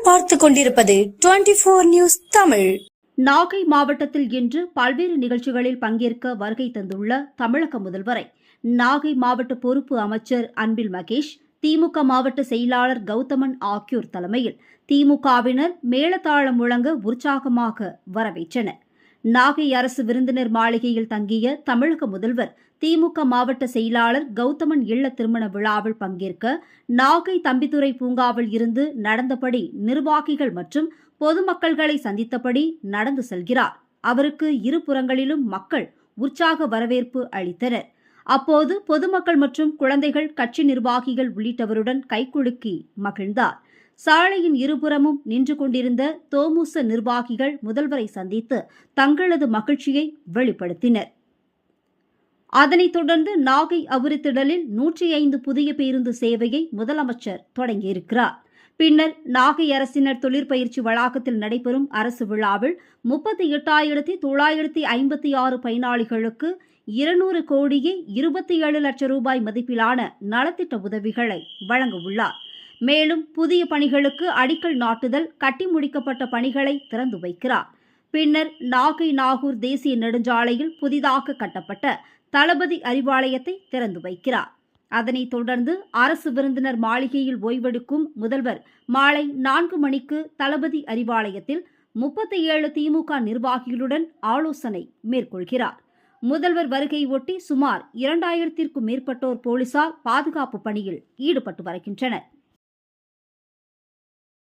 பார்த்துக் கொண்டிருப்பது 24 நியூஸ் தமிழ். நாகை மாவட்டத்தில் இன்று பல்வேறு நிகழ்ச்சிகளில் பங்கேற்க வருகை தந்துள்ள தமிழக முதல்வரை நாகை மாவட்ட பொறுப்பு அமைச்சர் அன்பில் மகேஷ், திமுக மாவட்ட செயலாளர் கௌதமன் ஆகியோர் தலைமையில் திமுகவினர் மேளதாளம் முழங்க உற்சாகமாக வரவேற்றனர். நாகை அரசு விருந்தினர் மாளிகையில் தங்கிய தமிழக முதல்வர் திமுக மாவட்ட செயலாளர் கௌதமன் இல்ல திருமண விழாவில் பங்கேற்க நாகை தம்பிதுரை பூங்காவில் இருந்து நடந்தபடி நிர்வாகிகள் மற்றும் பொதுமக்கள்களை சந்தித்தபடி நடந்து செல்கிறார். அவருக்கு இருபுறங்களிலும் மக்கள் உற்சாக வரவேற்பு அளித்தனர். அப்போது பொதுமக்கள் மற்றும் குழந்தைகள், கட்சி நிர்வாகிகள் உள்ளிட்டவருடன் கைகுலுக்கி மகிழ்ந்தார். சாலையின் இருபுறமும் நின்று கொண்டிருந்த தோமுச நிர்வாகிகள் முதல்வரை சந்தித்து தங்களது மகிழ்ச்சியை வெளிப்படுத்தினர். அதனைத் தொடர்ந்து நாகை அவுரித்திடலில் 105 புதிய பேருந்து சேவையை முதலமைச்சர் தொடங்கியிருக்கிறார். பின்னர் நாகை அரசினர் தொழிற்பயிற்சி வளாகத்தில் நடைபெறும் அரசு விழாவில் 38,956 பயனாளிகளுக்கு 200 கோடியே 27 லட்சம் ரூபாய் மதிப்பிலான நலத்திட்ட உதவிகளை வழங்க உள்ளார். மேலும் புதிய பணிகளுக்கு அடிக்கல் நாட்டுதல், கட்டி முடிக்கப்பட்ட பணிகளை திறந்து வைக்கிறார். பின்னர் நாகை நாகூர் தேசிய நெடுஞ்சாலையில் புதிதாக கட்டப்பட்ட தளபதி அறிவாலயத்தை திறந்து வைக்கிறார். அதனைத் தொடர்ந்து அரசு விருந்தினர் மாளிகையில் ஓய்வெடுக்கும் முதல்வர் மாலை 4 மணிக்கு தளபதி அறிவாலயத்தில் 37 திமுக நிர்வாகிகளுடன் ஆலோசனை மேற்கொள்கிறார். முதல்வர் வருகையொட்டி சுமார் 2000த்திற்கும் மேற்பட்டோர் போலீசார் பாதுகாப்பு பணியில் ஈடுபட்டு வருகின்றனர்.